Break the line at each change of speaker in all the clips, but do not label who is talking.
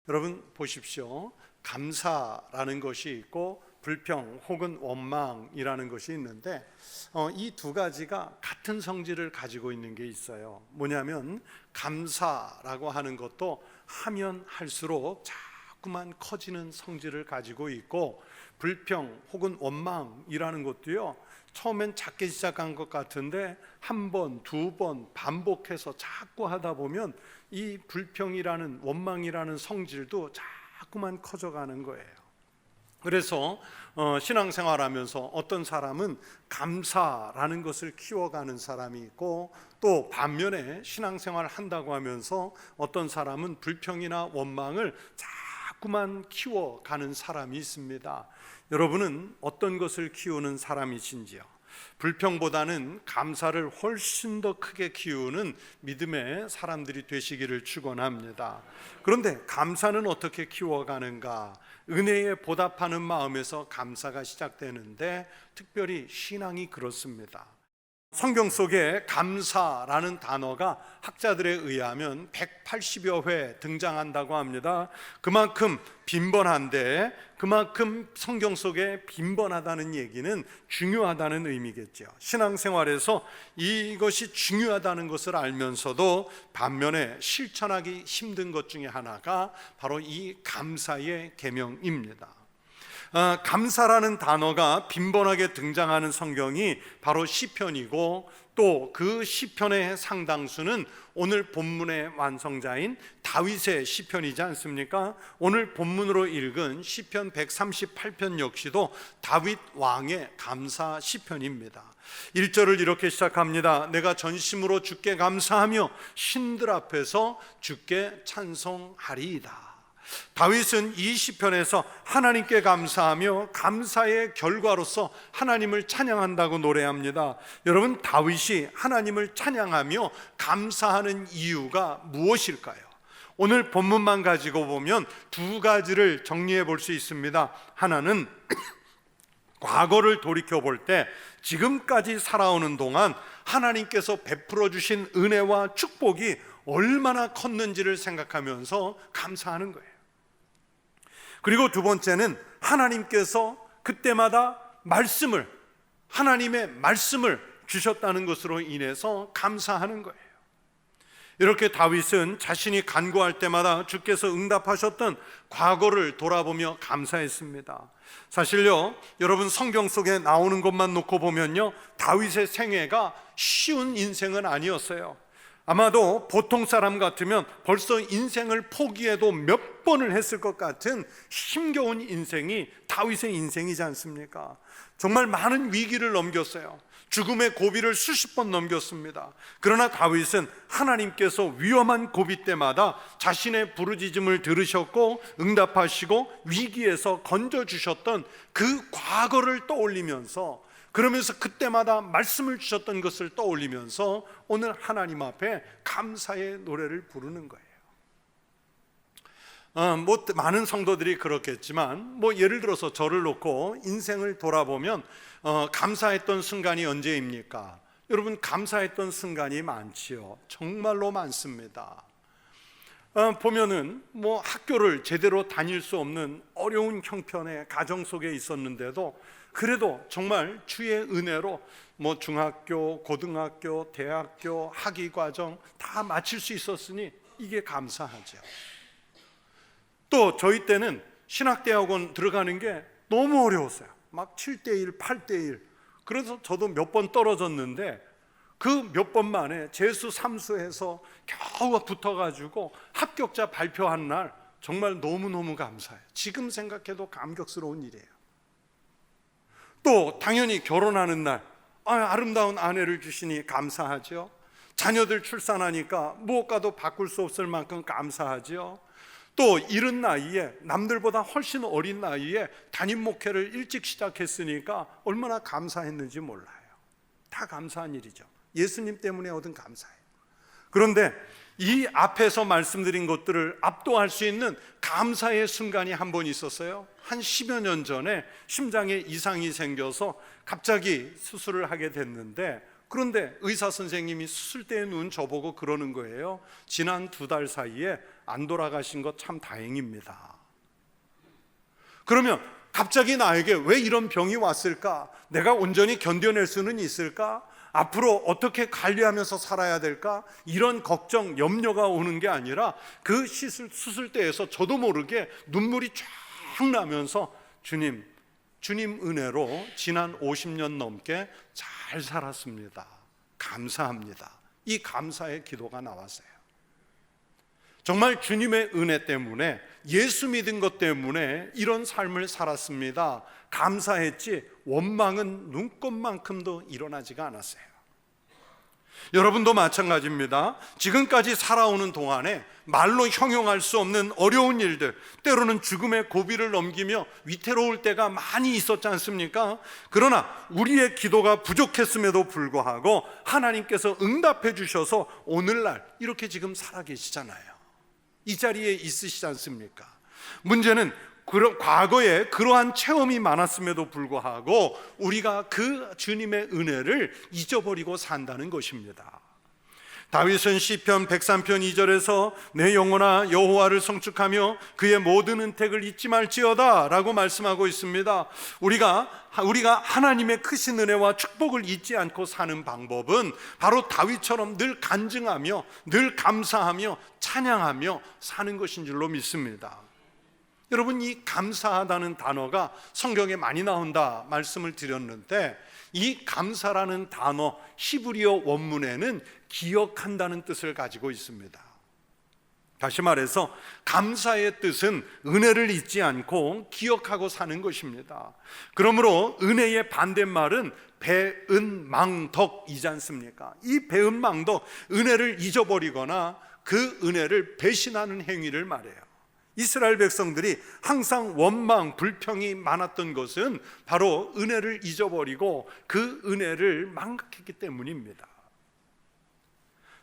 여러분 보십시오. 감사라는 것이 있고 불평 혹은 원망이라는 것이 있는데 이 두 가지가 같은 성질을 가지고 있는 게 있어요. 뭐냐면 감사라고 하는 것도 하면 할수록 자꾸만 커지는 성질을 가지고 있고, 불평 혹은 원망이라는 것도요, 처음엔 작게 시작한 것 같은데 한 번, 두 번 반복해서 자꾸 하다 보면 이 불평이라는 원망이라는 성질도 자꾸만 커져가는 거예요. 그래서 신앙생활하면서 어떤 사람은 감사라는 것을 키워가는 사람이 있고, 또 반면에 신앙생활 한다고 하면서 어떤 사람은 불평이나 원망을 자꾸만 키워가는 사람이 있습니다. 여러분은 어떤 것을 키우는 사람이신지요? 불평보다는 감사를 훨씬 더 크게 키우는 믿음의 사람들이 되시기를 축원합니다. 그런데 감사는 어떻게 키워가는가? 은혜에 보답하는 마음에서 감사가 시작되는데, 특별히 신앙이 그렇습니다. 성경 속에 감사라는 단어가 학자들에 의하면 180여 회 등장한다고 합니다. 그만큼 빈번한데, 그만큼 성경 속에 빈번하다는 얘기는 중요하다는 의미겠죠. 신앙생활에서 이것이 중요하다는 것을 알면서도 반면에 실천하기 힘든 것 중에 하나가 바로 이 감사의 계명입니다. 감사라는 단어가 빈번하게 등장하는 성경이 바로 시편이고, 또 그 시편의 상당수는 오늘 본문의 완성자인 다윗의 시편이지 않습니까? 오늘 본문으로 읽은 시편 138편 역시도 다윗 왕의 감사 시편입니다. 1절을 이렇게 시작합니다. 내가 전심으로 주께 감사하며 신들 앞에서 주께 찬송하리이다. 다윗은 이 시편에서 하나님께 감사하며 감사의 결과로서 하나님을 찬양한다고 노래합니다. 여러분, 다윗이 하나님을 찬양하며 감사하는 이유가 무엇일까요? 오늘 본문만 가지고 보면 두 가지를 정리해 볼 수 있습니다. 하나는 과거를 돌이켜 볼 때 지금까지 살아오는 동안 하나님께서 베풀어 주신 은혜와 축복이 얼마나 컸는지를 생각하면서 감사하는 거예요. 그리고 두 번째는 하나님께서 그때마다 하나님의 말씀을 주셨다는 것으로 인해서 감사하는 거예요. 이렇게 다윗은 자신이 간구할 때마다 주께서 응답하셨던 과거를 돌아보며 감사했습니다. 사실요, 여러분 성경 속에 나오는 것만 놓고 보면요, 다윗의 생애가 쉬운 인생은 아니었어요. 아마도 보통 사람 같으면 벌써 인생을 포기해도 몇 번을 했을 것 같은 힘겨운 인생이 다윗의 인생이지 않습니까? 정말 많은 위기를 넘겼어요. 죽음의 고비를 수십 번 넘겼습니다. 그러나 다윗은 하나님께서 위험한 고비 때마다 자신의 부르짖음을 들으셨고 응답하시고 위기에서 건져주셨던 그 과거를 떠올리면서, 그러면서 그때마다 말씀을 주셨던 것을 떠올리면서 오늘 하나님 앞에 감사의 노래를 부르는 거예요. 많은 성도들이 그렇겠지만, 예를 들어서 저를 놓고 인생을 돌아보면 감사했던 순간이 언제입니까? 여러분, 감사했던 순간이 많지요. 정말로 많습니다. 보면은 학교를 제대로 다닐 수 없는 어려운 형편의 가정 속에 있었는데도, 그래도 정말 주의 은혜로 중학교, 고등학교, 대학교, 학위과정 다 마칠 수 있었으니 이게 감사하죠. 또 저희 때는 신학대학원 들어가는 게 너무 어려웠어요. 막 7대1, 8대1. 그래서 저도 몇 번 떨어졌는데 그 몇 번 만에 재수, 삼수해서 겨우 붙어가지고 합격자 발표한 날 정말 너무너무 감사해요. 지금 생각해도 감격스러운 일이에요. 또 당연히 결혼하는 날, 아름다운 아내를 주시니 감사하죠. 자녀들 출산하니까 무엇과도 바꿀 수 없을 만큼 감사하죠. 또 이른 나이에, 남들보다 훨씬 어린 나이에 담임 목회를 일찍 시작했으니까 얼마나 감사했는지 몰라요. 다 감사한 일이죠. 예수님 때문에 얻은 감사예요. 그런데 이 앞에서 말씀드린 것들을 압도할 수 있는 감사의 순간이 한 번 있었어요. 한 10여 년 전에 심장에 이상이 생겨서 갑자기 수술을 하게 됐는데, 그런데 의사 선생님이 수술대에 누운 저보고 그러는 거예요. 지난 2달 사이에 안 돌아가신 것 참 다행입니다. 그러면 갑자기 나에게 왜 이런 병이 왔을까? 내가 온전히 견뎌낼 수는 있을까? 앞으로 어떻게 관리하면서 살아야 될까? 이런 걱정, 염려가 오는 게 아니라 그 수술대에서 저도 모르게 눈물이 쫙 나면서 주님 은혜로 지난 50년 넘게 잘 살았습니다. 감사합니다. 이 감사의 기도가 나왔어요. 정말 주님의 은혜 때문에, 예수 믿은 것 때문에 이런 삶을 살았습니다. 감사했지 원망은 눈꼽만큼도 일어나지가 않았어요. 여러분도 마찬가지입니다. 지금까지 살아오는 동안에 말로 형용할 수 없는 어려운 일들, 때로는 죽음의 고비를 넘기며 위태로울 때가 많이 있었지 않습니까? 그러나 우리의 기도가 부족했음에도 불구하고 하나님께서 응답해 주셔서 오늘날 이렇게 지금 살아계시잖아요. 이 자리에 있으시지 않습니까? 문제는 과거에 그러한 체험이 많았음에도 불구하고 우리가 그 주님의 은혜를 잊어버리고 산다는 것입니다. 다윗은 시편 103편 2절에서 내 영혼아 여호와를 성축하며 그의 모든 은택을 잊지 말지어다 라고 말씀하고 있습니다. 우리가 하나님의 크신 은혜와 축복을 잊지 않고 사는 방법은 바로 다윗처럼 늘 간증하며 늘 감사하며 찬양하며 사는 것인 줄로 믿습니다. 여러분, 이 감사하다는 단어가 성경에 많이 나온다 말씀을 드렸는데, 이 감사라는 단어 히브리어 원문에는 기억한다는 뜻을 가지고 있습니다. 다시 말해서 감사의 뜻은 은혜를 잊지 않고 기억하고 사는 것입니다. 그러므로 은혜의 반대말은 배은망덕이지 않습니까? 이 배은망덕, 은혜를 잊어버리거나 그 은혜를 배신하는 행위를 말해요. 이스라엘 백성들이 항상 원망, 불평이 많았던 것은 바로 은혜를 잊어버리고 그 은혜를 망각했기 때문입니다.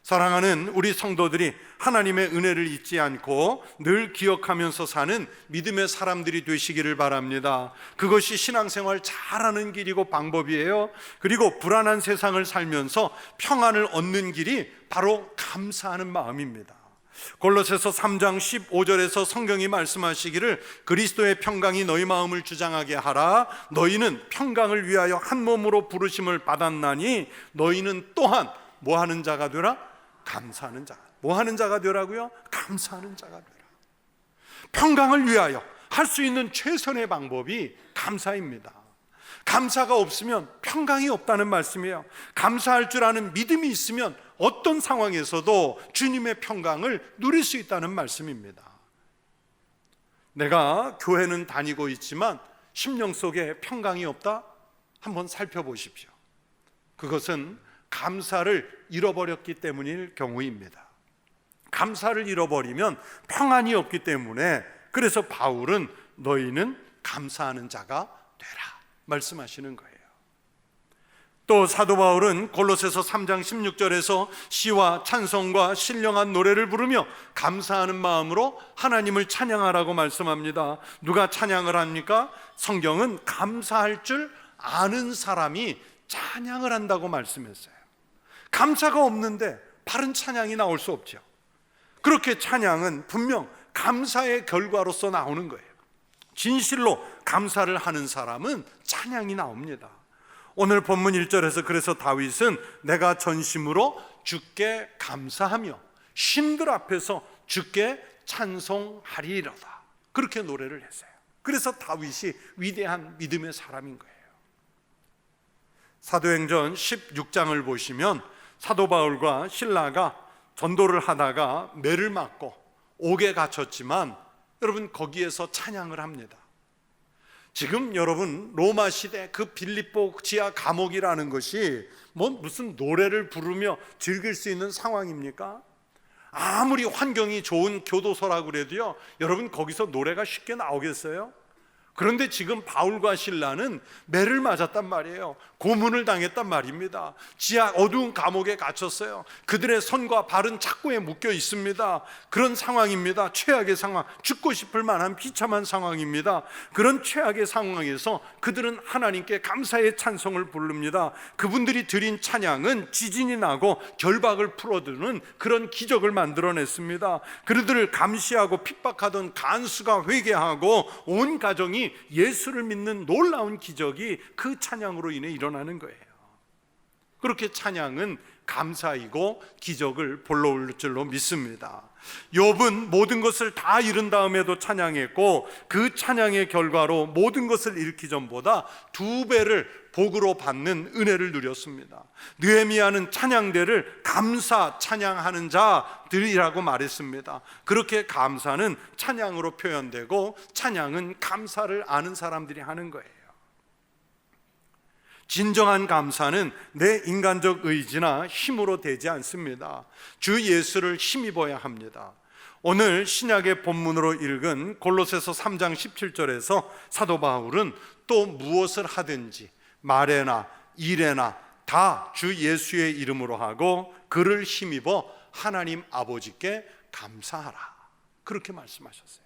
사랑하는 우리 성도들이 하나님의 은혜를 잊지 않고 늘 기억하면서 사는 믿음의 사람들이 되시기를 바랍니다. 그것이 신앙생활 잘하는 길이고 방법이에요. 그리고 불안한 세상을 살면서 평안을 얻는 길이 바로 감사하는 마음입니다. 골로새서 3장 15절에서 성경이 말씀하시기를 그리스도의 평강이 너희 마음을 주장하게 하라. 너희는 평강을 위하여 한 몸으로 부르심을 받았나니 너희는 또한 뭐 하는 자가 되라? 감사하는 자. 뭐 하는 자가 되라고요? 감사하는 자가 되라. 평강을 위하여 할 수 있는 최선의 방법이 감사입니다. 감사가 없으면 평강이 없다는 말씀이에요. 감사할 줄 아는 믿음이 있으면 어떤 상황에서도 주님의 평강을 누릴 수 있다는 말씀입니다. 내가 교회는 다니고 있지만 심령 속에 평강이 없다? 한번 살펴보십시오. 그것은 감사를 잃어버렸기 때문일 경우입니다. 감사를 잃어버리면 평안이 없기 때문에, 그래서 바울은 너희는 감사하는 자가 되라 말씀하시는 거예요. 또 사도 바울은 골로새서 3장 16절에서 시와 찬송과 신령한 노래를 부르며 감사하는 마음으로 하나님을 찬양하라고 말씀합니다. 누가 찬양을 합니까? 성경은 감사할 줄 아는 사람이 찬양을 한다고 말씀했어요. 감사가 없는데 바른 찬양이 나올 수 없죠. 그렇게 찬양은 분명 감사의 결과로서 나오는 거예요. 진실로 감사를 하는 사람은 찬양이 나옵니다. 오늘 본문 1절에서 그래서 다윗은 내가 전심으로 주께 감사하며 신들 앞에서 주께 찬송하리로다, 그렇게 노래를 했어요. 그래서 다윗이 위대한 믿음의 사람인 거예요. 사도행전 16장을 보시면 사도 바울과 실라가 전도를 하다가 매를 맞고 옥에 갇혔지만 여러분 거기에서 찬양을 합니다. 지금 여러분 로마 시대 그 빌립보 지하 감옥이라는 것이 무슨 노래를 부르며 즐길 수 있는 상황입니까? 아무리 환경이 좋은 교도소라고 그래도요, 여러분 거기서 노래가 쉽게 나오겠어요? 그런데 지금 바울과 실라는 매를 맞았단 말이에요. 고문을 당했단 말입니다. 지하 어두운 감옥에 갇혔어요. 그들의 손과 발은 착고에 묶여 있습니다. 그런 상황입니다. 최악의 상황, 죽고 싶을 만한 비참한 상황입니다. 그런 최악의 상황에서 그들은 하나님께 감사의 찬송을 부릅니다. 그분들이 드린 찬양은 지진이 나고 결박을 풀어주는 그런 기적을 만들어냈습니다. 그들을 감시하고 핍박하던 간수가 회개하고 온 가정이 예수를 믿는 놀라운 기적이 그 찬양으로 인해 일어나는 거예요. 그렇게 찬양은 감사이고 기적을 불러올 줄로 믿습니다. 욥은 모든 것을 다 잃은 다음에도 찬양했고, 그 찬양의 결과로 모든 것을 잃기 전보다 2배를 복으로 받는 은혜를 누렸습니다. 느헤미야는 찬양대를 감사 찬양하는 자들이라고 말했습니다. 그렇게 감사는 찬양으로 표현되고, 찬양은 감사를 아는 사람들이 하는 거예요. 진정한 감사는 내 인간적 의지나 힘으로 되지 않습니다. 주 예수를 힘입어야 합니다. 오늘 신약의 본문으로 읽은 골로새서 3장 17절에서 사도 바울은 또 무엇을 하든지 말에나 일에나 다 주 예수의 이름으로 하고 그를 힘입어 하나님 아버지께 감사하라, 그렇게 말씀하셨어요.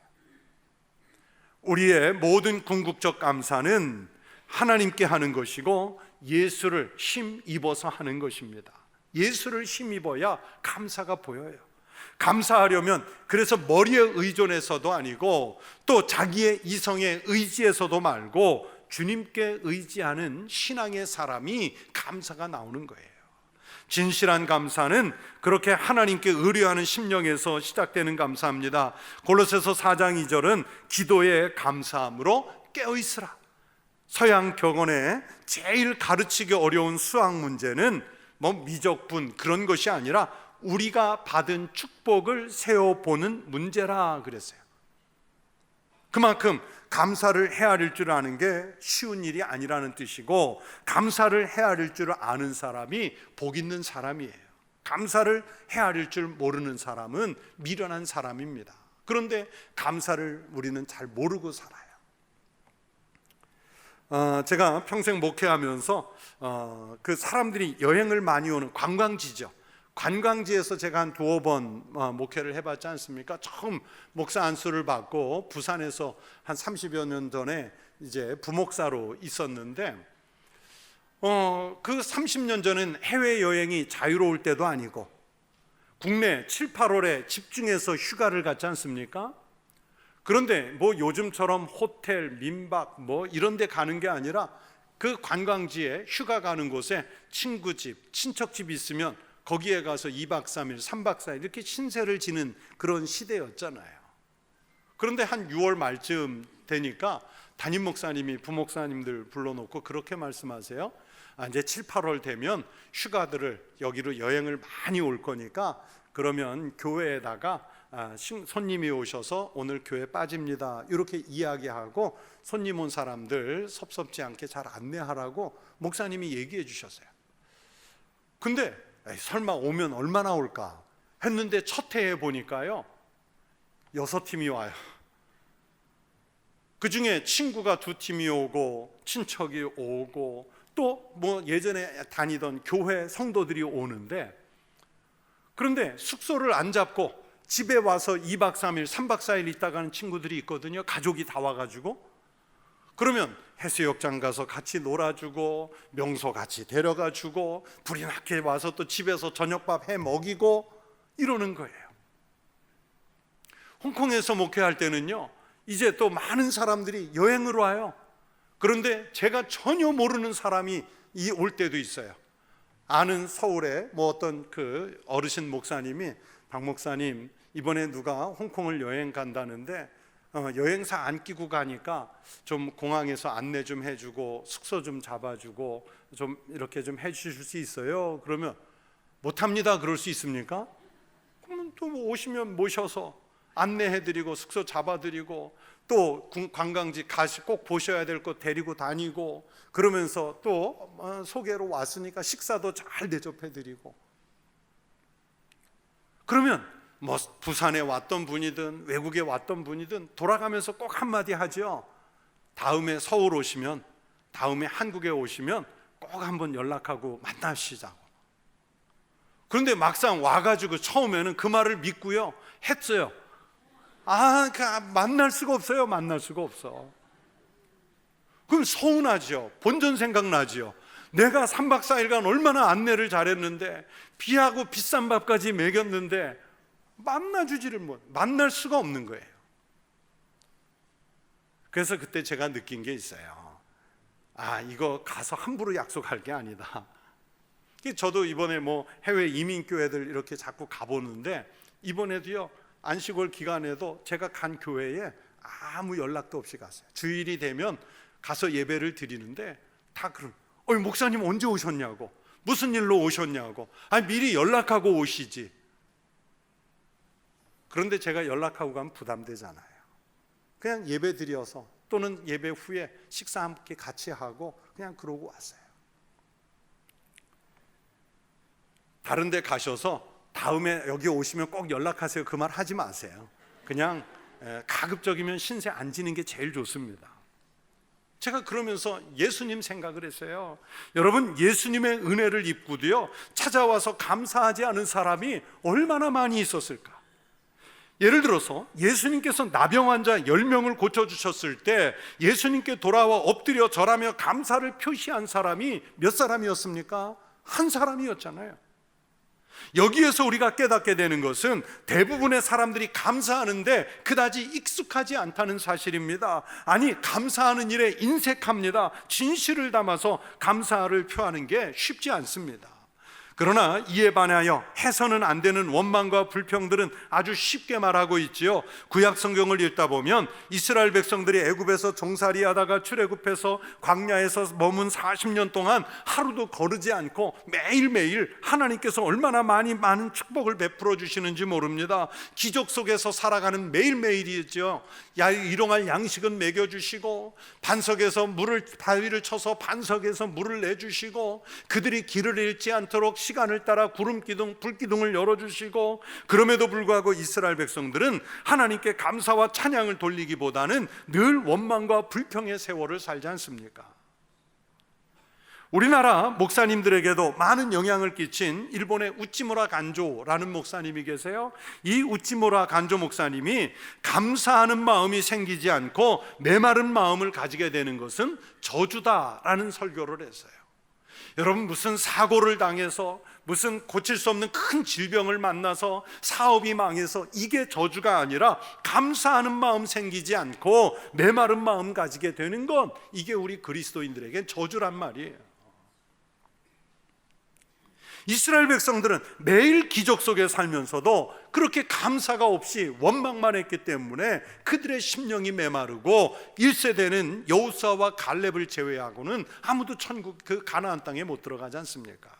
우리의 모든 궁극적 감사는 하나님께 하는 것이고 예수를 힘입어서 하는 것입니다. 예수를 힘입어야 감사가 보여요. 감사하려면 그래서 머리에 의존해서도 아니고 또 자기의 이성의 의지에서도 말고 주님께 의지하는 신앙의 사람이 감사가 나오는 거예요. 진실한 감사는 그렇게 하나님께 의뢰하는 심령에서 시작되는 감사입니다. 골로새서 4장 2절은 기도의 감사함으로 깨어있으라. 서양 격언에 제일 가르치기 어려운 수학 문제는 미적분 그런 것이 아니라 우리가 받은 축복을 세어보는 문제라 그랬어요. 그만큼 감사를 헤아릴 줄 아는 게 쉬운 일이 아니라는 뜻이고, 감사를 헤아릴 줄 아는 사람이 복 있는 사람이에요. 감사를 헤아릴 줄 모르는 사람은 미련한 사람입니다. 그런데 감사를 우리는 잘 모르고 살아요. 제가 평생 목회하면서 그 사람들이 여행을 많이 오는 관광지죠. 관광지에서 제가 한 2-5번 목회를 해봤지 않습니까? 처음 목사 안수를 받고 부산에서 한 30여 년 전에 이제 부목사로 있었는데, 그 30년 전엔 해외여행이 자유로울 때도 아니고 국내 7, 8월에 집중해서 휴가를 갔지 않습니까? 그런데 요즘처럼 호텔, 민박 이런 데 가는 게 아니라 그 관광지에 휴가 가는 곳에 친구 집, 친척 집이 있으면 거기에 가서 2박 3일, 3박 4일 이렇게 신세를 지는 그런 시대였잖아요. 그런데 한 6월 말쯤 되니까 담임 목사님이 부목사님들 불러놓고 그렇게 말씀하세요. 이제 7, 8월 되면 휴가들을 여기로 여행을 많이 올 거니까 그러면 교회에다가 손님이 오셔서 오늘 교회 빠집니다, 이렇게 이야기하고 손님 온 사람들 섭섭지 않게 잘 안내하라고 목사님이 얘기해 주셨어요. 근데 설마 오면 얼마나 올까 했는데 첫 해에 보니까요 6팀이 와요. 그 중에 친구가 2팀이 오고 친척이 오고 또 예전에 다니던 교회 성도들이 오는데, 그런데 숙소를 안 잡고 집에 와서 2박 3일, 3박 4일 있다 가는 친구들이 있거든요. 가족이 다 와가지고. 그러면 해수욕장 가서 같이 놀아주고 명소 같이 데려가주고 불이 나게 와서 또 집에서 저녁밥 해 먹이고 이러는 거예요. 홍콩에서 목회할 때는요 이제 또 많은 사람들이 여행을 와요. 그런데 제가 전혀 모르는 사람이 올 때도 있어요. 아는 서울에 어떤 그 어르신 목사님이 박 목사님 이번에 누가 홍콩을 여행 간다는데 여행사 안 끼고 가니까 좀 공항에서 안내 좀 해주고 숙소 좀 잡아주고 좀 이렇게 좀 해주실 수 있어요? 그러면 못합니다. 그럴 수 있습니까? 그러면 또 오시면 모셔서 안내해드리고 숙소 잡아드리고 또 관광지 가시 꼭 보셔야 될 곳 데리고 다니고 그러면서 또 소개로 왔으니까 식사도 잘 대접해드리고, 그러면 부산에 왔던 분이든 외국에 왔던 분이든 돌아가면서 꼭 한마디 하죠. 다음에 서울 오시면, 다음에 한국에 오시면 꼭 한번 연락하고 만나시자고. 그런데 막상 와가지고 처음에는 그 말을 믿고요 했어요. 만날 수가 없어요. 만날 수가 없어. 그럼 서운하죠. 본전 생각나죠. 내가 3박 4일간 얼마나 안내를 잘했는데, 비하고 비싼 밥까지 먹였는데 만나주지를 만날 수가 없는 거예요. 그래서 그때 제가 느낀 게 있어요. 이거 가서 함부로 약속할 게 아니다. 저도 이번에 해외 이민교회들 이렇게 자꾸 가보는데, 이번에도요 안식월 기간에도 제가 간 교회에 아무 연락도 없이 갔어요. 주일이 되면 가서 예배를 드리는데 다 목사님 언제 오셨냐고, 무슨 일로 오셨냐고, 미리 연락하고 오시지. 그런데 제가 연락하고 가면 부담되잖아요. 그냥 예배 드려서, 또는 예배 후에 식사 함께 같이 하고 그냥 그러고 왔어요. 다른 데 가셔서 다음에 여기 오시면 꼭 연락하세요, 그 말 하지 마세요. 그냥 가급적이면 신세 안 지는 게 제일 좋습니다. 제가 그러면서 예수님 생각을 했어요. 여러분, 예수님의 은혜를 입고도요 찾아와서 감사하지 않은 사람이 얼마나 많이 있었을까. 예를 들어서 예수님께서 나병 환자 10명을 고쳐주셨을 때 예수님께 돌아와 엎드려 절하며 감사를 표시한 사람이 몇 사람이었습니까? 한 사람이었잖아요. 여기에서 우리가 깨닫게 되는 것은 대부분의 사람들이 감사하는데 그다지 익숙하지 않다는 사실입니다. 감사하는 일에 인색합니다. 진실을 담아서 감사를 표하는 게 쉽지 않습니다. 그러나 이에 반하여 해서는 안 되는 원망과 불평들은 아주 쉽게 말하고 있지요. 구약 성경을 읽다 보면 이스라엘 백성들이 애굽에서 종살이하다가 출애굽해서 광야에서 머문 40년 동안 하루도 거르지 않고 매일매일 하나님께서 얼마나 많은 축복을 베풀어 주시는지 모릅니다. 기적 속에서 살아가는 매일매일이죠. 일용할 양식은 먹여주시고, 반석에서 바위를 쳐서 반석에서 물을 내주시고, 그들이 길을 잃지 않도록 시간을 따라 구름기둥, 불기둥을 열어주시고, 그럼에도 불구하고 이스라엘 백성들은 하나님께 감사와 찬양을 돌리기보다는 늘 원망과 불평의 세월을 살지 않습니까? 우리나라 목사님들에게도 많은 영향을 끼친 일본의 우찌무라 간조라는 목사님이 계세요. 이 우찌무라 간조 목사님이 감사하는 마음이 생기지 않고 메마른 마음을 가지게 되는 것은 저주다라는 설교를 했어요. 여러분, 무슨 사고를 당해서, 무슨 고칠 수 없는 큰 질병을 만나서, 사업이 망해서 이게 저주가 아니라 감사하는 마음 생기지 않고 메마른 마음 가지게 되는 건, 이게 우리 그리스도인들에겐 저주란 말이에요. 이스라엘 백성들은 매일 기적 속에 살면서도 그렇게 감사가 없이 원망만 했기 때문에 그들의 심령이 메마르고 1세대는 여호수아와 갈렙을 제외하고는 아무도 그 가나안 땅에 못 들어가지 않습니까?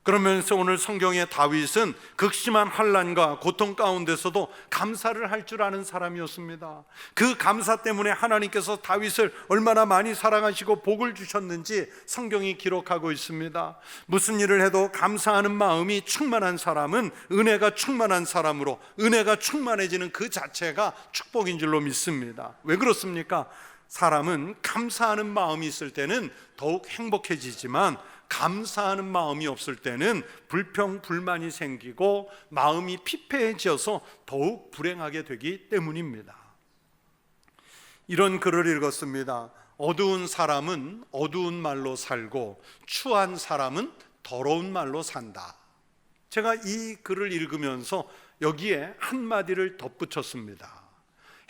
그러면서 오늘 성경의 다윗은 극심한 환난과 고통 가운데서도 감사를 할 줄 아는 사람이었습니다. 그 감사 때문에 하나님께서 다윗을 얼마나 많이 사랑하시고 복을 주셨는지 성경이 기록하고 있습니다. 무슨 일을 해도 감사하는 마음이 충만한 사람은 은혜가 충만한 사람으로, 은혜가 충만해지는 그 자체가 축복인 줄로 믿습니다. 왜 그렇습니까? 사람은 감사하는 마음이 있을 때는 더욱 행복해지지만, 감사하는 마음이 없을 때는 불평, 불만이 생기고 마음이 피폐해져서 더욱 불행하게 되기 때문입니다. 이런 글을 읽었습니다. 어두운 사람은 어두운 말로 살고 추한 사람은 더러운 말로 산다. 제가 이 글을 읽으면서 여기에 한마디를 덧붙였습니다.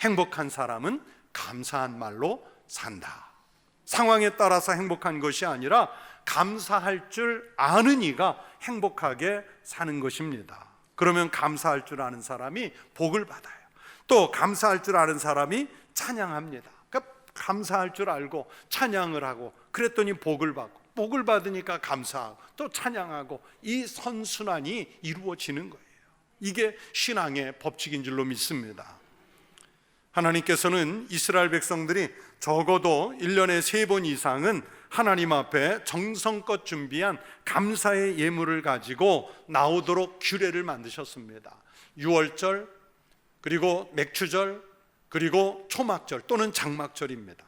행복한 사람은 감사한 말로 산다. 상황에 따라서 행복한 것이 아니라 감사할 줄 아는 이가 행복하게 사는 것입니다. 그러면 감사할 줄 아는 사람이 복을 받아요. 또 감사할 줄 아는 사람이 찬양합니다. 그러니까 감사할 줄 알고 찬양을 하고, 그랬더니 복을 받고, 복을 받으니까 감사하고 또 찬양하고, 이 선순환이 이루어지는 거예요. 이게 신앙의 법칙인 줄로 믿습니다. 하나님께서는 이스라엘 백성들이 적어도 1년에 3번 이상은 하나님 앞에 정성껏 준비한 감사의 예물을 가지고 나오도록 규례를 만드셨습니다. 유월절, 그리고 맥추절, 그리고 초막절 또는 장막절입니다.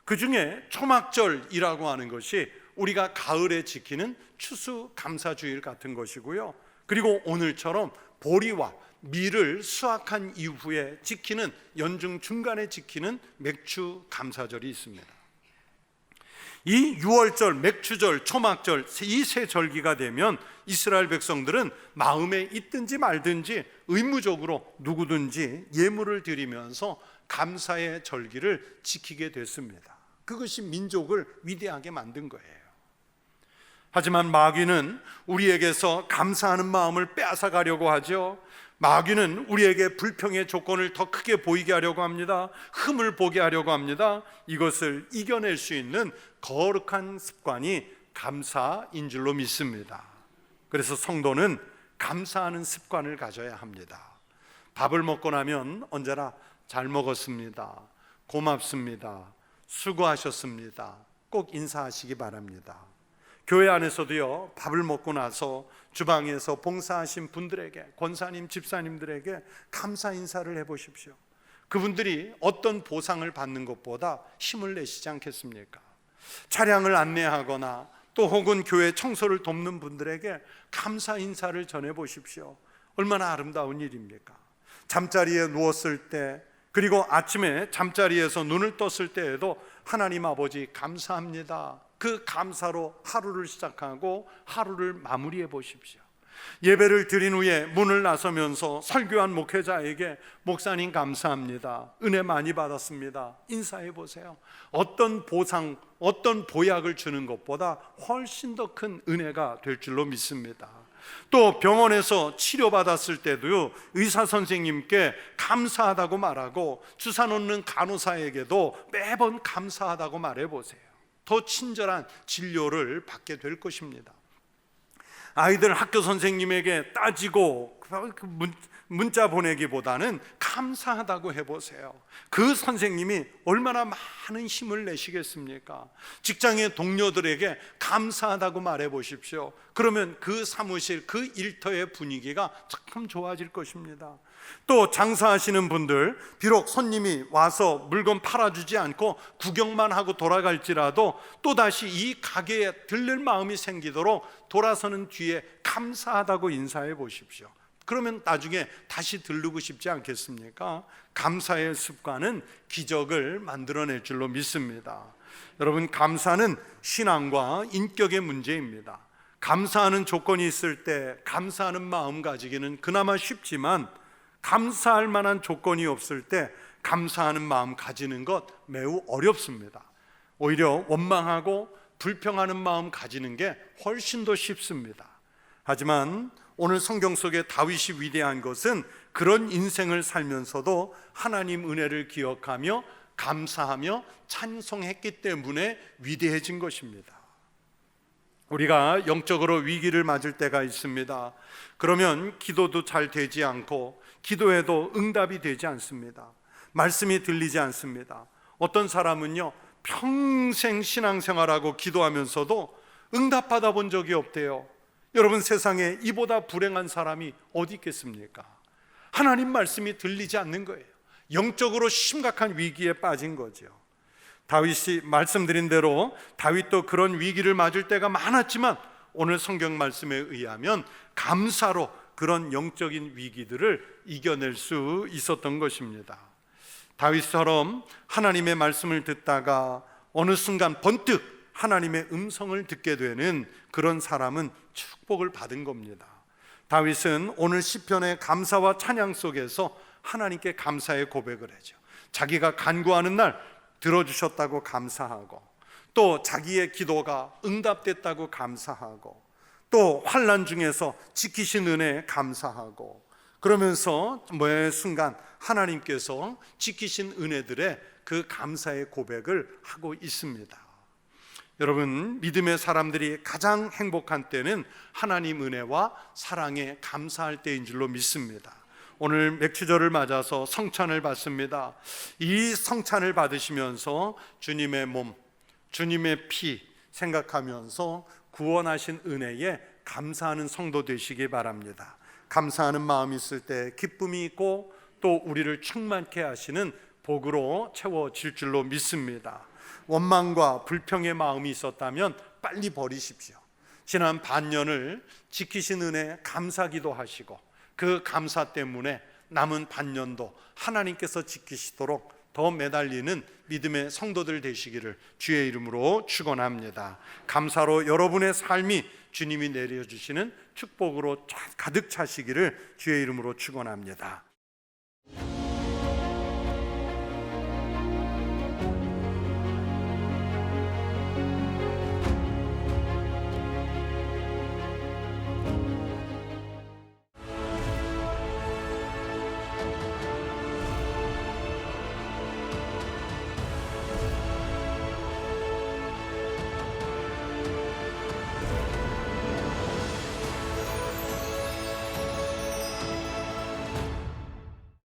그 중에 초막절이라고 하는 것이 우리가 가을에 지키는 추수감사주일 같은 것이고요. 그리고 오늘처럼 보리와 밀을 수확한 이후에 지키는 연중 중간에 지키는 맥추감사절이 있습니다. 이 유월절, 맥추절, 초막절 이 세 절기가 되면 이스라엘 백성들은 마음에 있든지 말든지 의무적으로 누구든지 예물을 드리면서 감사의 절기를 지키게 됐습니다. 그것이 민족을 위대하게 만든 거예요. 하지만 마귀는 우리에게서 감사하는 마음을 빼앗아가려고 하죠. 마귀는 우리에게 불평의 조건을 더 크게 보이게 하려고 합니다. 흠을 보게 하려고 합니다. 이것을 이겨낼 수 있는 거룩한 습관이 감사인 줄로 믿습니다. 그래서 성도는 감사하는 습관을 가져야 합니다. 밥을 먹고 나면 언제나 잘 먹었습니다, 고맙습니다, 수고하셨습니다 꼭 인사하시기 바랍니다. 교회 안에서도요, 밥을 먹고 나서 주방에서 봉사하신 분들에게, 권사님, 집사님들에게 감사 인사를 해보십시오. 그분들이 어떤 보상을 받는 것보다 힘을 내시지 않겠습니까? 차량을 안내하거나 또 혹은 교회 청소를 돕는 분들에게 감사 인사를 전해보십시오. 얼마나 아름다운 일입니까? 잠자리에 누웠을 때, 그리고 아침에 잠자리에서 눈을 떴을 때에도 하나님 아버지 감사합니다, 그 감사로 하루를 시작하고 하루를 마무리해 보십시오. 예배를 드린 후에 문을 나서면서 설교한 목회자에게 목사님 감사합니다, 은혜 많이 받았습니다 인사해 보세요. 어떤 보상, 어떤 보약을 주는 것보다 훨씬 더 큰 은혜가 될 줄로 믿습니다. 또 병원에서 치료받았을 때도요, 의사 선생님께 감사하다고 말하고 주사 놓는 간호사에게도 매번 감사하다고 말해 보세요. 더 친절한 진료를 받게 될 것입니다. 아이들 학교 선생님에게 따지고 문자 보내기보다는 감사하다고 해보세요. 그 선생님이 얼마나 많은 힘을 내시겠습니까? 직장의 동료들에게 감사하다고 말해 보십시오. 그러면 그 사무실, 그 일터의 분위기가 참 좋아질 것입니다. 또 장사하시는 분들, 비록 손님이 와서 물건 팔아주지 않고 구경만 하고 돌아갈지라도 또다시 이 가게에 들를 마음이 생기도록 돌아서는 뒤에 감사하다고 인사해 보십시오. 그러면 나중에 다시 들르고 싶지 않겠습니까? 감사의 습관은 기적을 만들어낼 줄로 믿습니다. 여러분, 감사는 신앙과 인격의 문제입니다. 감사하는 조건이 있을 때 감사하는 마음 가지기는 그나마 쉽지만, 감사할 만한 조건이 없을 때 감사하는 마음 가지는 것 매우 어렵습니다. 오히려 원망하고 불평하는 마음 가지는 게 훨씬 더 쉽습니다. 하지만 오늘 성경 속에 다윗이 위대한 것은 그런 인생을 살면서도 하나님 은혜를 기억하며 감사하며 찬송했기 때문에 위대해진 것입니다. 우리가 영적으로 위기를 맞을 때가 있습니다. 그러면 기도도 잘 되지 않고 기도해도 응답이 되지 않습니다. 말씀이 들리지 않습니다. 어떤 사람은요, 평생 신앙생활하고 기도하면서도 응답받아 본 적이 없대요. 여러분, 세상에 이보다 불행한 사람이 어디 있겠습니까? 하나님 말씀이 들리지 않는 거예요. 영적으로 심각한 위기에 빠진 거죠. 다윗이 말씀드린 대로 다윗도 그런 위기를 맞을 때가 많았지만 오늘 성경 말씀에 의하면 감사로 그런 영적인 위기들을 이겨낼 수 있었던 것입니다. 다윗처럼 하나님의 말씀을 듣다가 어느 순간 번뜩 하나님의 음성을 듣게 되는 그런 사람은 축복을 받은 겁니다. 다윗은 오늘 시편의 감사와 찬양 속에서 하나님께 감사의 고백을 하죠. 자기가 간구하는 날 들어주셨다고 감사하고, 또 자기의 기도가 응답됐다고 감사하고, 또 환난 중에서 지키신 은혜에 감사하고, 그러면서 매 순간 하나님께서 지키신 은혜들의 그 감사의 고백을 하고 있습니다. 여러분, 믿음의 사람들이 가장 행복한 때는 하나님 은혜와 사랑에 감사할 때인 줄로 믿습니다. 오늘 맥추절을 맞아서 성찬을 받습니다. 이 성찬을 받으시면서 주님의 몸, 주님의 피 생각하면서 구원하신 은혜에 감사하는 성도 되시기 바랍니다. 감사하는 마음이 있을 때 기쁨이 있고, 또 우리를 충만케 하시는 복으로 채워질 줄로 믿습니다. 원망과 불평의 마음이 있었다면 빨리 버리십시오. 지난 반년을 지키신 은혜에 감사기도 하시고 그 감사 때문에 남은 반년도 하나님께서 지키시도록 더 매달리는 믿음의 성도들 되시기를 주의 이름으로 축원합니다. 감사로 여러분의 삶이 주님이 내려주시는 축복으로 가득 차시기를 주의 이름으로 축원합니다.